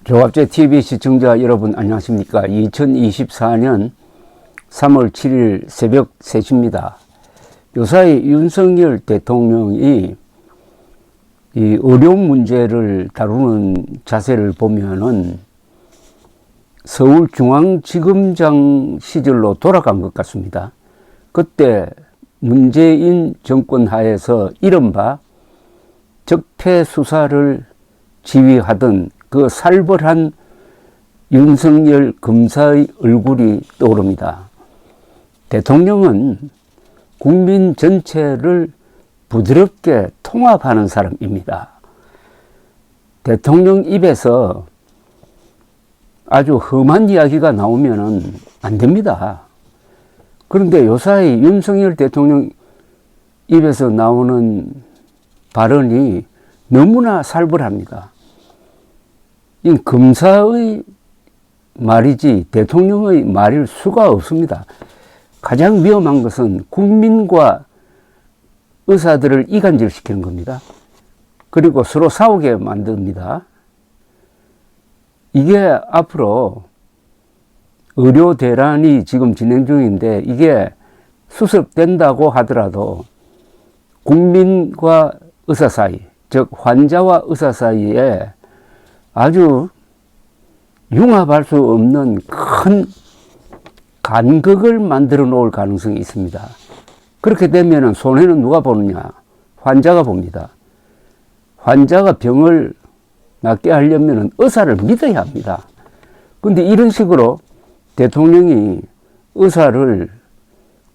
조갑제 TV 시청자 여러분 안녕하십니까. 2024년 3월 7일 새벽 3시입니다. 요사이 윤석열 대통령이 이 의료 문제를 다루는 자세를 보면은 서울중앙지검장 시절로 돌아간 것 같습니다. 그때 문재인 정권 하에서 이른바 적폐 수사를 지휘하던 그 살벌한 윤석열 검사의 얼굴이 떠오릅니다. 대통령은 국민 전체를 부드럽게 통합하는 사람입니다. 대통령 입에서 아주 험한 이야기가 나오면 안 됩니다. 그런데 요사이 윤석열 대통령 입에서 나오는 발언이 너무나 살벌합니다. 이 검사의 말이지 대통령의 말일 수가 없습니다. 가장 위험한 것은 국민과 의사들을 이간질시키는 겁니다. 그리고 서로 싸우게 만듭니다. 이게 앞으로 의료 대란이 지금 진행 중인데 이게 수습된다고 하더라도 국민과 의사 사이, 즉 환자와 의사 사이에 아주 융합할 수 없는 큰 간극을 만들어 놓을 가능성이 있습니다. 그렇게 되면 손해는 누가 보느냐? 환자가 봅니다. 환자가 병을 낫게 하려면 의사를 믿어야 합니다. 그런데 이런 식으로 대통령이 의사를,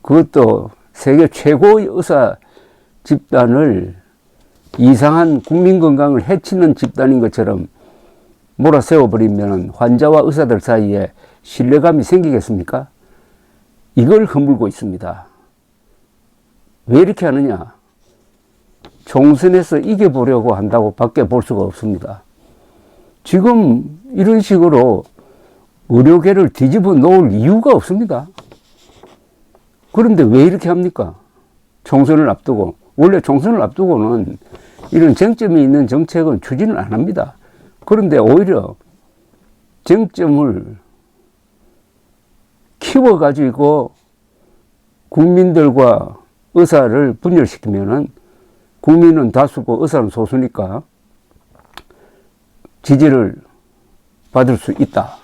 그것도 세계 최고의 의사 집단을 이상한 국민 건강을 해치는 집단인 것처럼 몰아세워버리면 환자와 의사들 사이에 신뢰감이 생기겠습니까? 이걸 허물고 있습니다. 왜 이렇게 하느냐? 총선에서 이겨보려고 한다고 밖에 볼 수가 없습니다. 지금 이런 식으로 의료계를 뒤집어 놓을 이유가 없습니다. 그런데 왜 이렇게 합니까? 총선을 앞두고. 원래 총선을 앞두고는 이런 쟁점이 있는 정책은 추진을 안 합니다. 그런데 오히려 쟁점을 키워가지고 국민들과 의사를 분열시키면은 국민은 다수고 의사는 소수니까 지지를 받을 수 있다.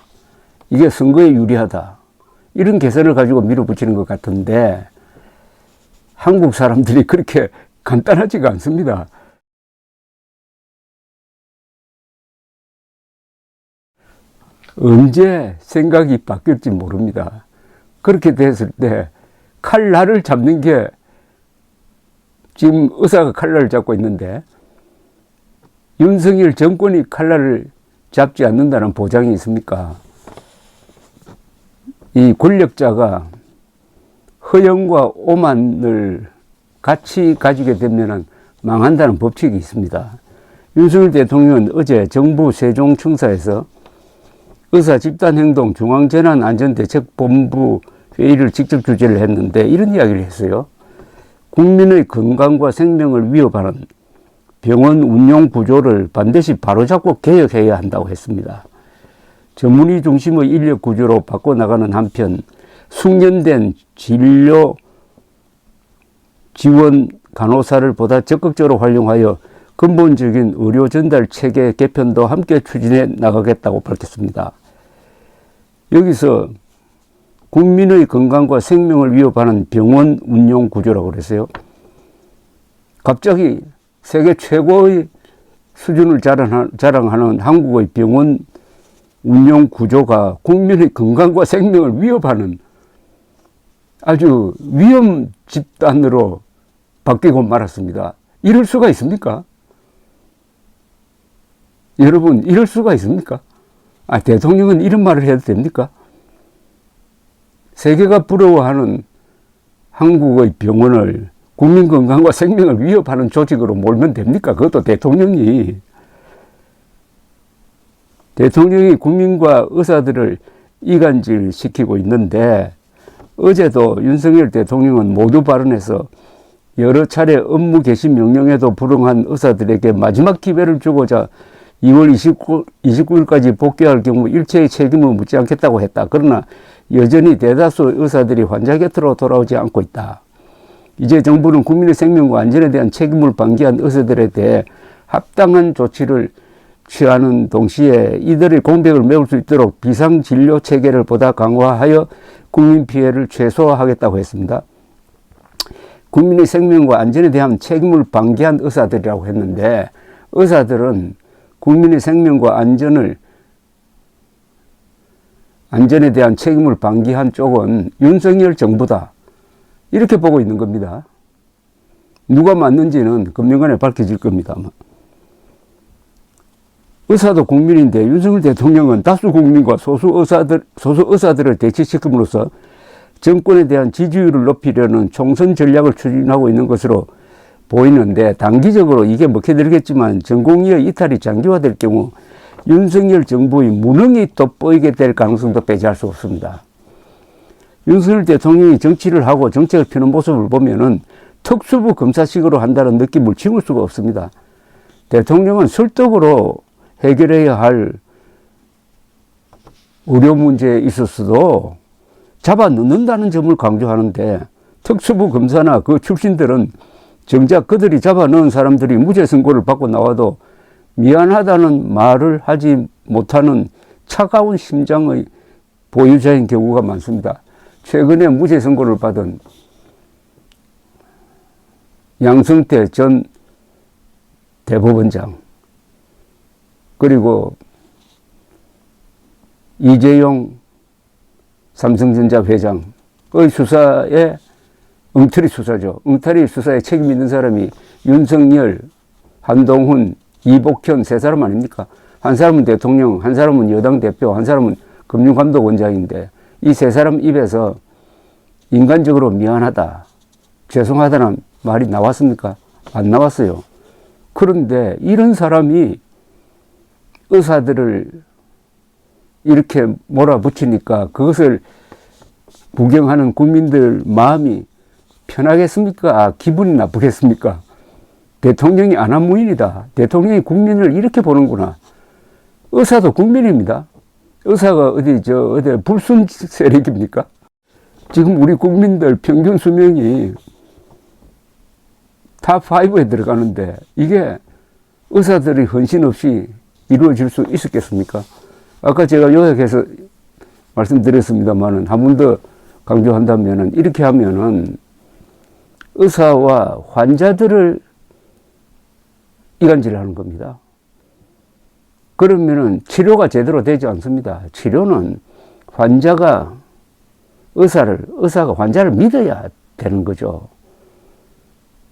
이게 선거에 유리하다. 이런 계산을 가지고 밀어붙이는 것 같은데 한국 사람들이 그렇게 간단하지가 않습니다. 언제 생각이 바뀔지 모릅니다. 그렇게 됐을 때 칼날을 잡는 게, 지금 의사가 칼날을 잡고 있는데 윤석열 정권이 칼날을 잡지 않는다는 보장이 있습니까? 이 권력자가 허영과 오만을 같이 가지게 되면 망한다는 법칙이 있습니다. 윤석열 대통령은 어제 정부 세종청사에서 의사집단행동 중앙재난안전대책본부 회의를 직접 주재를 했는데 이런 이야기를 했어요. 국민의 건강과 생명을 위협하는 병원 운영 구조를 반드시 바로잡고 개혁해야 한다고 했습니다. 전문의 중심의 인력 구조로 바꿔나가는 한편 숙련된 진료 지원 간호사를 보다 적극적으로 활용하여 근본적인 의료 전달 체계 개편도 함께 추진해 나가겠다고 밝혔습니다. 여기서 국민의 건강과 생명을 위협하는 병원 운영 구조라고 그랬어요. 갑자기 세계 최고의 수준을 자랑하는 한국의 병원 운영 구조가 국민의 건강과 생명을 위협하는 아주 위험 집단으로 바뀌고 말았습니다. 이럴 수가 있습니까? 여러분, 이럴 수가 있습니까? 대통령은 이런 말을 해도 됩니까? 세계가 부러워하는 한국의 병원을 국민 건강과 생명을 위협하는 조직으로 몰면 됩니까? 그것도 대통령이 국민과 의사들을 이간질 시키고 있는데, 어제도 윤석열 대통령은 모두 발언해서 여러 차례 업무 개시 명령에도 불응한 의사들에게 마지막 기회를 주고자 2월 29일까지 복귀할 경우 일체의 책임을 묻지 않겠다고 했다. 그러나 여전히 대다수 의사들이 환자 곁으로 돌아오지 않고 있다. 이제 정부는 국민의 생명과 안전에 대한 책임을 방기한 의사들에 대해 합당한 조치를 취하는 동시에 이들의 공백을 메울 수 있도록 비상진료 체계를 보다 강화하여 국민 피해를 최소화하겠다고 했습니다. 국민의 생명과 안전에 대한 책임을 방기한 의사들이라고 했는데, 의사들은 국민의 생명과 안전에 대한 책임을 방기한 쪽은 윤석열 정부다, 이렇게 보고 있는 겁니다. 누가 맞는지는 금년간에 밝혀질 겁니다. 의사도 국민인데 윤석열 대통령은 다수 국민과 소수 의사들을 대치시킴으로써 정권에 대한 지지율을 높이려는 총선 전략을 추진하고 있는 것으로 보이는데, 단기적으로 이게 먹혀들겠지만 전공의의 이탈이 장기화될 경우 윤석열 정부의 무능이 돋보이게 될 가능성도 배제할 수 없습니다. 윤석열 대통령이 정치를 하고 정책을 펴는 모습을 보면은 특수부 검사식으로 한다는 느낌을 지울 수가 없습니다. 대통령은 설득으로 해결해야 할 의료 문제에 있어서도 잡아 넣는다는 점을 강조하는데, 특수부 검사나 그 출신들은 정작 그들이 잡아 넣은 사람들이 무죄 선고를 받고 나와도 미안하다는 말을 하지 못하는 차가운 심장의 보유자인 경우가 많습니다. 최근에 무죄 선고를 받은 양승태 전 대법원장, 그리고 이재용 삼성전자 회장의 수사에 엉터리 수사죠. 엉터리 수사에 책임 있는 사람이 윤석열, 한동훈, 이복현 세 사람 아닙니까? 한 사람은 대통령, 한 사람은 여당 대표, 한 사람은 금융감독원장인데, 이 세 사람 입에서 인간적으로 미안하다, 죄송하다는 말이 나왔습니까? 안 나왔어요. 그런데 이런 사람이 의사들을 이렇게 몰아붙이니까 그것을 구경하는 국민들 마음이 편하겠습니까? 기분이 나쁘겠습니까? 대통령이 안한무인이다. 대통령이 국민을 이렇게 보는구나. 의사도 국민입니다. 의사가 어디 불순 세력입니까? 지금 우리 국민들 평균 수명이 탑5에 들어가는데, 이게 의사들이 헌신 없이 이루어질 수 있었겠습니까? 아까 제가 요약해서 말씀드렸습니다만은, 한 번 더 강조한다면은, 이렇게 하면은 의사와 환자들을 이간질하는 겁니다. 그러면은 치료가 제대로 되지 않습니다. 치료는 환자가 의사가 환자를 믿어야 되는 거죠.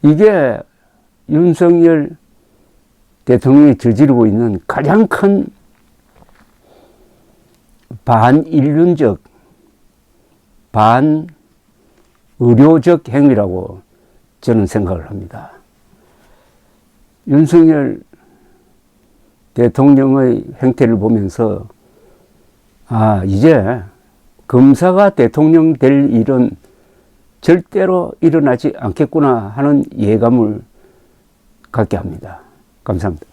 이게 윤석열 대통령이 저지르고 있는 가장 큰 반인륜적, 반의료적 행위라고 저는 생각을 합니다. 윤석열 대통령의 행태를 보면서, 이제 검사가 대통령 될 일은 절대로 일어나지 않겠구나 하는 예감을 갖게 합니다. 감사합니다.